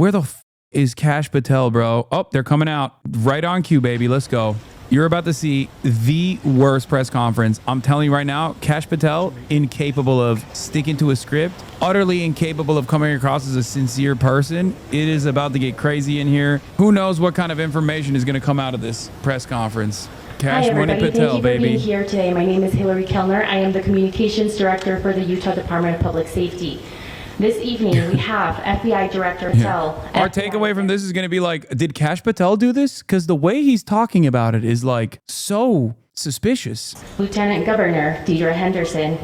Where the is Kash Patel, bro? Oh, they're coming out. Right on cue, baby. Let's go. You're about to see the worst press conference. I'm telling you right now, Kash Patel, incapable of sticking to a script, utterly incapable of coming across as a sincere person. It is about to get crazy in here. Who knows what kind of information is going to come out of this press conference? Kash Hi, everybody. Patel, thank you for baby. being here today. My name is Hillary Kellner. I am the Communications Director for the Utah Department of Public Safety. This evening, we have FBI Director Patel. Our takeaway from this is going to be like, did Kash Patel do this? Because the way he's talking about it is like so suspicious. Lieutenant Governor Deidre Henderson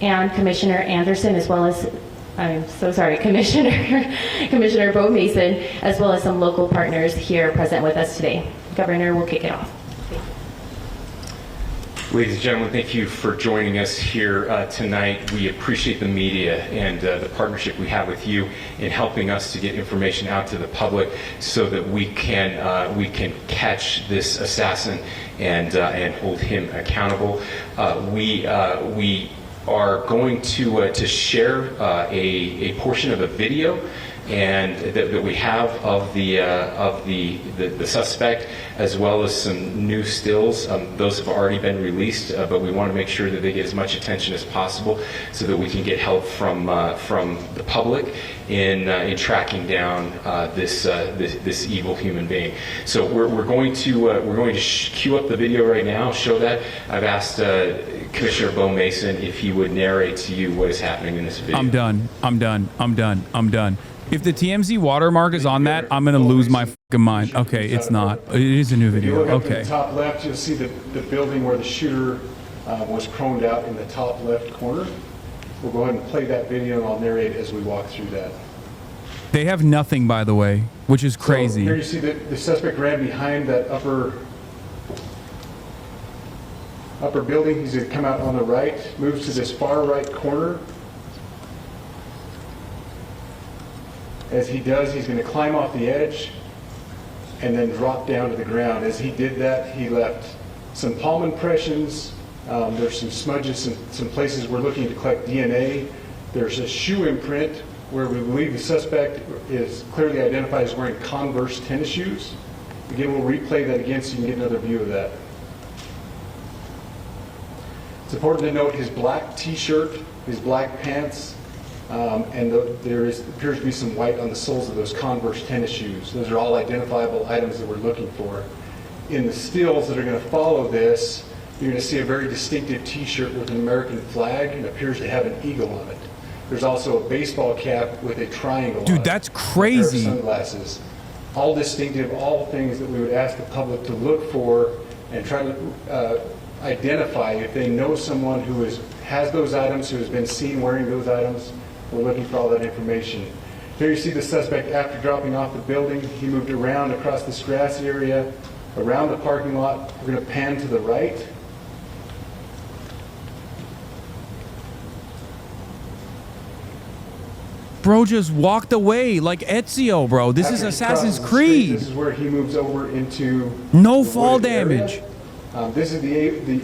and Commissioner Anderson, as well as, I'm so sorry, Commissioner Bo Mason, as well as some local partners here present with us today. Governor, we'll kick it off. Ladies and gentlemen, thank you for joining us here tonight. We appreciate the media and the partnership we have with you in helping us to get information out to the public so that we can catch this assassin and hold him accountable. We are going to share a portion of a video and that we have of the suspect, as well as some new stills. Those have already been released, but we want to make sure that they get as much attention as possible so that we can get help from the public in tracking down this evil human being. So we're going to cue up the video right now. Show that. I've asked Commissioner Bo Mason if he would narrate to you what is happening in this video. I'm done. If the TMZ watermark is on that, I'm going to lose my fucking mind. Okay, it's not. It is a new video. If you look up Okay. to the top left, you'll see the building where the shooter was proned out in the top left corner. We'll go ahead and play that video, and I'll narrate as we walk through that. They have nothing, by the way, which is crazy. So here you see the suspect ran behind that upper building. He's going to come out on the right, moves to this far right corner. As he does, he's going to climb off the edge and then drop down to the ground. As he did that, he left some palm impressions. There's some smudges and some places we're looking to collect DNA. There's a shoe imprint where we believe the suspect is clearly identified as wearing Converse tennis shoes. Again, we'll replay that again so you can get another view of that. It's important to note his black t-shirt, his black pants, and there appears to be some white on the soles of those Converse tennis shoes. Those are all identifiable items that we're looking for. In the stills that are going to follow this, you're going to see a very distinctive t-shirt with an American flag and appears to have an eagle on it. There's also a baseball cap with a triangle on it. Dude, that's crazy. A pair of sunglasses. All distinctive, all things that we would ask the public to look for and try to identify if they know someone who has those items, who has been seen wearing those items. We're looking for all that information. Here you see the suspect after dropping off the building. He moved around across this grass area, around the parking lot. We're going to pan to the right. Bro just walked away like Ezio, bro. This is After he Assassin's crosses the street, Creed. this is where he moves over into No the fall wooded area. damage. This is the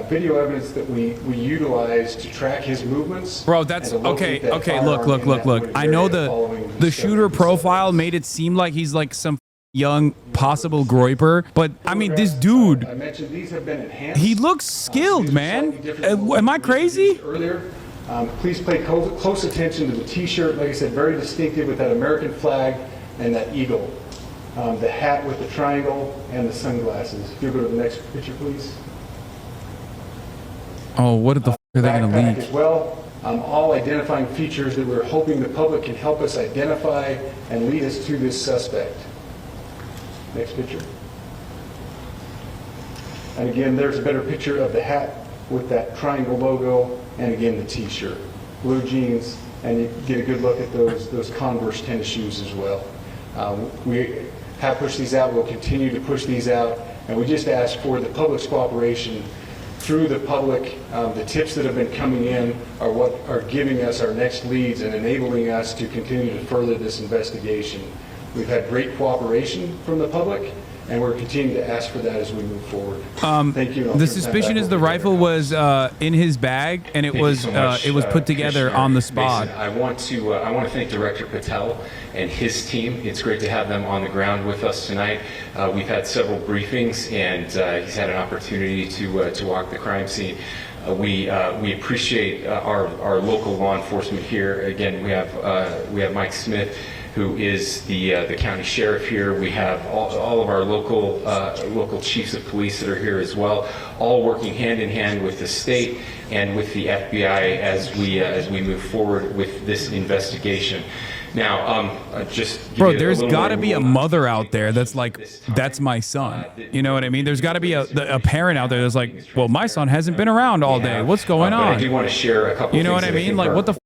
video evidence that we utilize to track his movements. Bro, that's and to locate okay. that Okay, firearm look. in that wooded I know area following the discovery shooter of the profile suspect. made it seem like he's like some young possible groiper, but I mean, this dude, I mentioned these have been enhanced. he looks skilled, These are man. slightly different from what Am I we crazy? introduced earlier. Please pay close attention to the T-shirt. Like I said, very distinctive with that American flag and that eagle. The hat with the triangle and the sunglasses. If you go to the next picture, please. Oh, what the f are they gonna Backpack leak? as well. All identifying features that we're hoping the public can help us identify and lead us to this suspect. Next picture. And again, there's a better picture of the hat with that triangle logo, and again the T-shirt, blue jeans, and you get a good look at those Converse tennis shoes as well. We have pushed these out. We'll continue to push these out, and we just ask for the public's cooperation through the public. The tips that have been coming in are what are giving us our next leads and enabling us to continue to further this investigation. We've had great cooperation from the public. And we're continuing to ask for that as we move forward. Thank you. The suspicion is the rifle was in his bag, and it was put together on the spot. Mason, I want to thank Director Patel and his team. It's great to have them on the ground with us tonight. We've had several briefings, and he's had an opportunity to walk the crime scene. We appreciate our local law enforcement here. Again, we have Mike Smith, who is the county sheriff here. We have all of our local chiefs of police that are here as well, all working hand in hand with the state and with the FBI as we move forward with this investigation. Now, bro, there's got to be a mother out there that's like, that's my son. You know what I mean? There's got to be a parent out there that's like, well, my son hasn't been around all day. What's going on? I do want to share a couple. You know what I mean? Like, what the?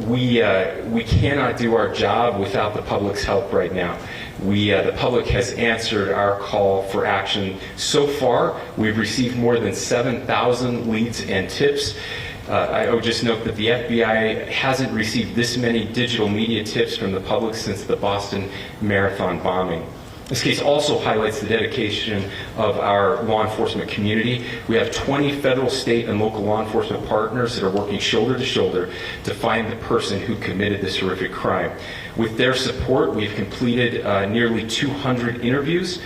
We cannot do our job without the public's help right now. The public has answered our call for action. So far, we've received more than 7,000 leads and tips. I would just note that the FBI hasn't received this many digital media tips from the public since the Boston Marathon bombing. This case also highlights the dedication of our law enforcement community. We have 20 federal, state, and local law enforcement partners that are working shoulder to shoulder to find the person who committed this horrific crime. With their support, we've completed nearly 200 interviews.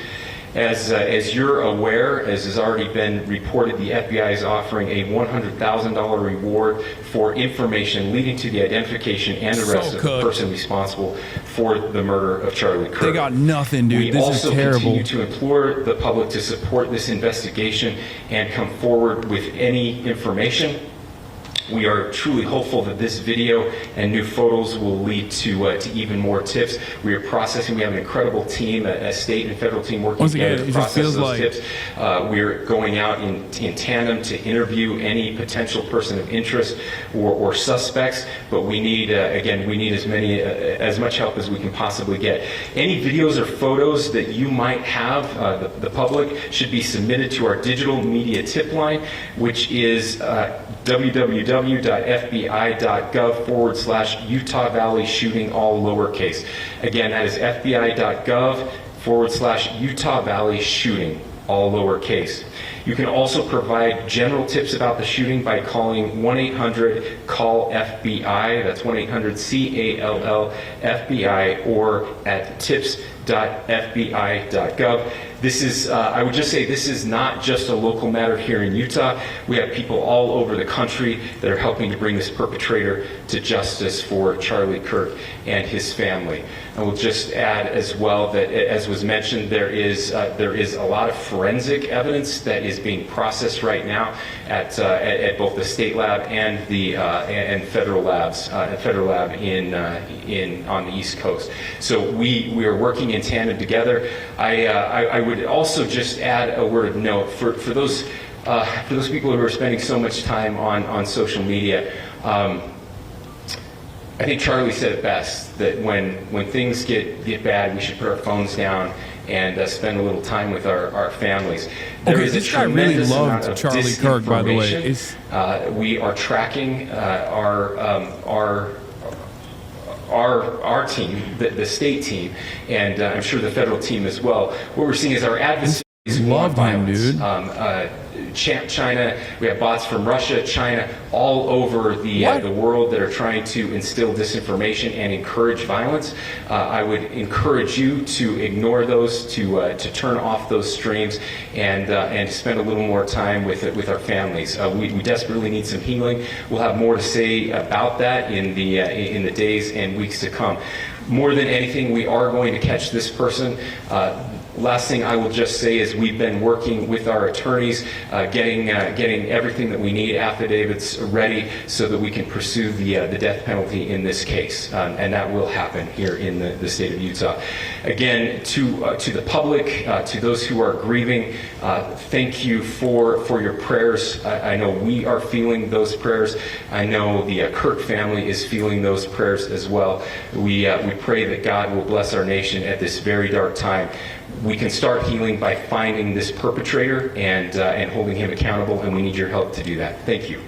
As you're aware, as has already been reported, the FBI is offering a $100,000 reward for information leading to the identification and arrest of the person responsible for the murder of Charlie Kirk. They got nothing, dude. This is terrible. We also continue to implore the public to support this investigation and come forward with any information. We are truly hopeful that this video and new photos will lead to even more tips. We are processing. We have an incredible team, a state and federal team working together to process those tips. We are going out in tandem to interview any potential person of interest or suspects. But we need, again, we need as much help as we can possibly get. Any videos or photos that you might have, the public, should be submitted to our digital media tip line, which is www.fbi.gov/Utah Valley shooting, all lowercase. Again, that is fbi.gov/Utah Valley shooting, all lowercase. You can also provide general tips about the shooting by calling 1-800-CALL-FBI. That's 1-800-CALL-FBI, or at tips.fbi.gov. This is, I would just say, this is not just a local matter here in Utah. We have people all over the country that are helping to bring this perpetrator to justice for Charlie Kirk and his family. I will just add as well that, as was mentioned, there is a lot of forensic evidence that is being processed right now at both the state lab and the federal labs, federal lab on the East Coast. So we are working in tandem together. I would also just add a word of note for those people who are spending so much time on social media. I think Charlie said it best, that when things get bad, we should put our phones down and spend a little time with our families. Okay, this guy really loved Charlie Kirk, by the way. We are tracking our team, the state team, and I'm sure the federal team as well. What we're seeing is our adversaries loved him, dude. China, we have bots from Russia, China, all over the world that are trying to instill disinformation and encourage violence. I would encourage you to ignore those, to turn off those streams, and spend a little more time with our families. We desperately need some healing. We'll have more to say about that in the days and weeks to come. More than anything, we are going to catch this person. Last thing I will just say is we've been working with our attorneys, getting everything that we need, affidavits ready, so that we can pursue the death penalty in this case, and that will happen here in the state of Utah. Again, to the public, to those who are grieving, thank you for your prayers. I know we are feeling those prayers. I know the Kirk family is feeling those prayers as well. We pray that God will bless our nation at this very dark time. We can start healing by finding this perpetrator and holding him accountable, and we need your help to do that. Thank you.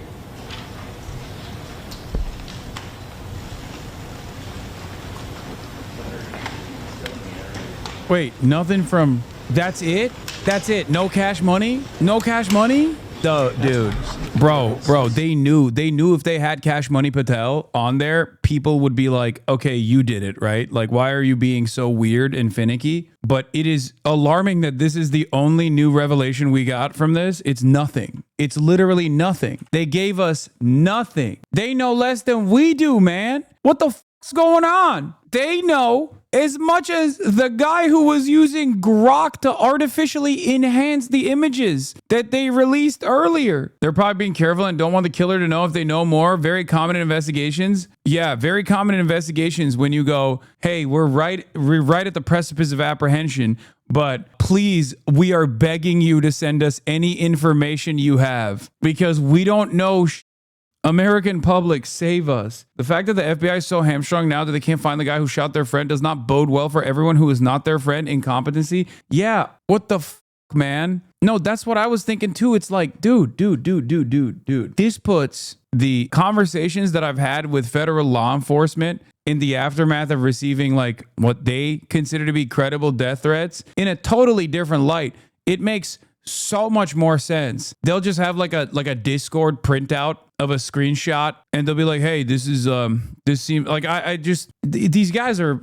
Wait, nothing from... That's it? That's it? No cash money? No cash money? Dude, bro, they knew if they had Cash Money Patel on there, people would be like, okay, you did it, right? Like, why are you being so weird and finicky? But it is alarming that this is the only new revelation we got from this. It's nothing. It's literally nothing. They gave us nothing. They know less than we do, man. What the fuck's going on? They know as much as the guy who was using Grok to artificially enhance the images that they released earlier. They're probably being careful and don't want the killer to know if they know more. Very common in investigations. Yeah, very common in investigations when you go, hey, we're right at the precipice of apprehension, but please, we are begging you to send us any information you have because we don't know American public, save us. The fact that the FBI is so hamstrung now that they can't find the guy who shot their friend does not bode well for everyone who is not their friend. Incompetency. Yeah, what the man? No, that's what I was thinking too. It's like, dude. This puts the conversations that I've had with federal law enforcement in the aftermath of receiving like what they consider to be credible death threats in a totally different light. It makes so much more sense. They'll just have like a Discord printout of a screenshot and they'll be like, hey, this seems like I just these guys are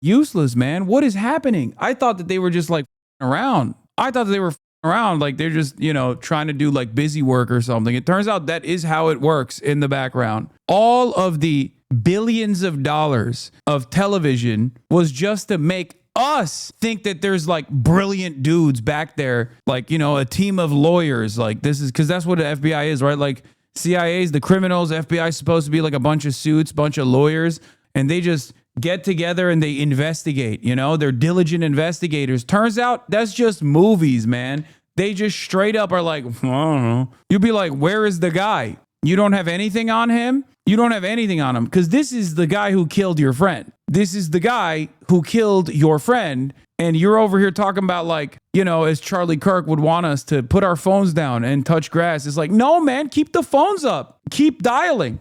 useless, man. What is happening? I thought that they were just like around. I thought that they were around like they're just, trying to do like busy work or something. It turns out that is how it works in the background. All of the billions of dollars of television was just to make us think that there's like brilliant dudes back there, like, a team of lawyers. Like this is because that's what the FBI is, right? Like CIA's the criminals, FBI is supposed to be like a bunch of suits, bunch of lawyers, and they just get together and they investigate, they're diligent investigators. Turns out that's just movies, man. They just straight up are like, I don't know. You'll be like, where is the guy? You don't have anything on him? You don't have anything on him because this is the guy who killed your friend. This is the guy who killed your friend. And you're over here talking about like, as Charlie Kirk would want us to put our phones down and touch grass. It's like, no, man, keep the phones up. Keep dialing.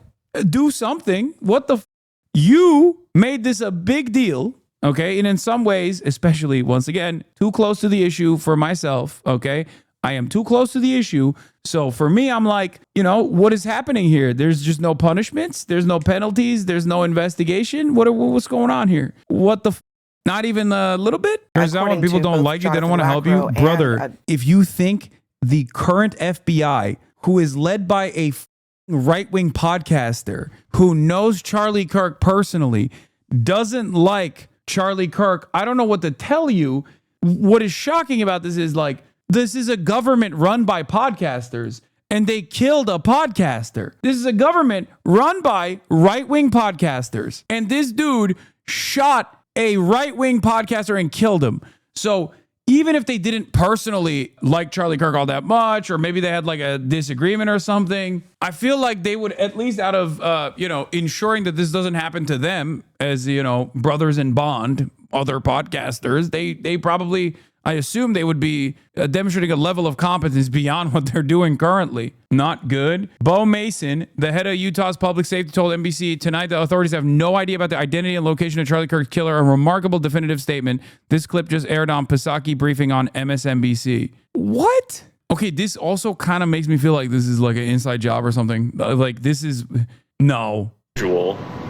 Do something. What the You made this a big deal. Okay. And in some ways, especially once again, too close to the issue for myself. Okay. I am too close to the issue. So for me, I'm like, what is happening here? There's just no punishments. There's no penalties. There's no investigation. What's going on here? What the Not even a little bit? Turns out when people don't like you, they don't want to help you. Brother, if you think the current FBI, who is led by a right-wing podcaster who knows Charlie Kirk personally, doesn't like Charlie Kirk, I don't know what to tell you. What is shocking about this is like, this is a government run by podcasters and they killed a podcaster. This is a government run by right-wing podcasters. And this dude shot a right-wing podcaster and killed him. So even if they didn't personally like Charlie Kirk all that much, or maybe they had like a disagreement or something, I feel like they would at least out of, ensuring that this doesn't happen to them as, brothers in bond, other podcasters, they probably, I assume they would be demonstrating a level of competence beyond what they're doing currently. Not good. Bo Mason, the head of Utah's public safety, told NBC tonight the authorities have no idea about the identity and location of Charlie Kirk's killer. A remarkable definitive statement. This clip just aired on Psaki briefing on MSNBC. What? Okay, this also kind of makes me feel like this is like an inside job or something. Like this is, no.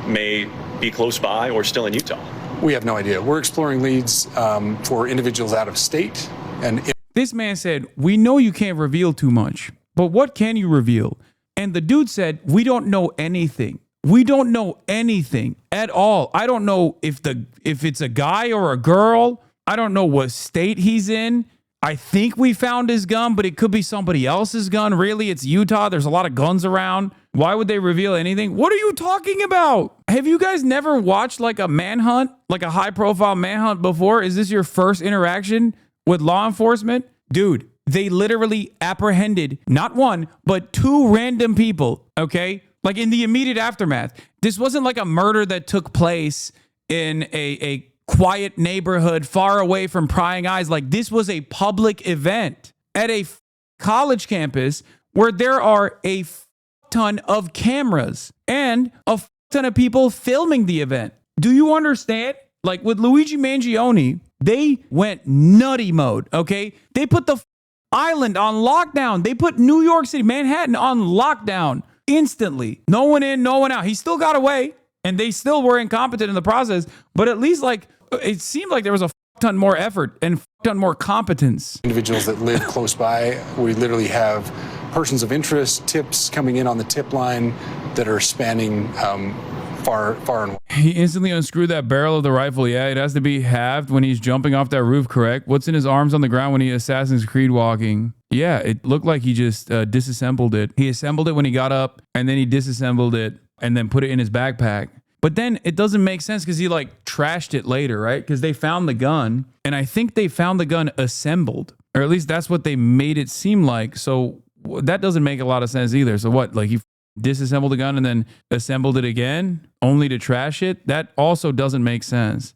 May be close by or still in Utah. We have no idea. We're exploring leads for individuals out of state. And this man said, we know you can't reveal too much, but what can you reveal? And the dude said, we don't know anything. We don't know anything at all. I don't know if it's a guy or a girl. I don't know what state he's in. I think we found his gun, but it could be somebody else's gun. Really, it's Utah. There's a lot of guns around. Why would they reveal anything? What are you talking about? Have you guys never watched like a manhunt, like a high profile manhunt before? Is this your first interaction with law enforcement? Dude, they literally apprehended not one, but two random people, okay? Like in the immediate aftermath. This wasn't like a murder that took place in a quiet neighborhood far away from prying eyes. Like this was a public event at a college campus where there are a ton of cameras and a ton of people filming the event. Do you understand? Like with Luigi Mangione, They went nutty mode, okay? They put the island on lockdown. They put New York City, Manhattan on lockdown instantly. No one in, no one out. He still got away, and they still were incompetent in the process, but at least like it seemed like there was a ton more effort and ton more competence. Individuals that live close by, we literally have persons of interest, tips coming in on the tip line that are spanning far and wide. He instantly unscrewed that barrel of the rifle. Yeah, it has to be halved when he's jumping off that roof, correct? What's in his arms on the ground when he Assassin's Creed walking? Yeah, it looked like he just disassembled it. He assembled it when he got up, and then he disassembled it and then put it in his backpack. But then it doesn't make sense because he like trashed it later, right? Because they found the gun, and I think they found the gun assembled, or at least that's what they made it seem like. So that doesn't make a lot of sense either. So what, like he disassembled the gun and then assembled it again only to trash it? That also doesn't make sense.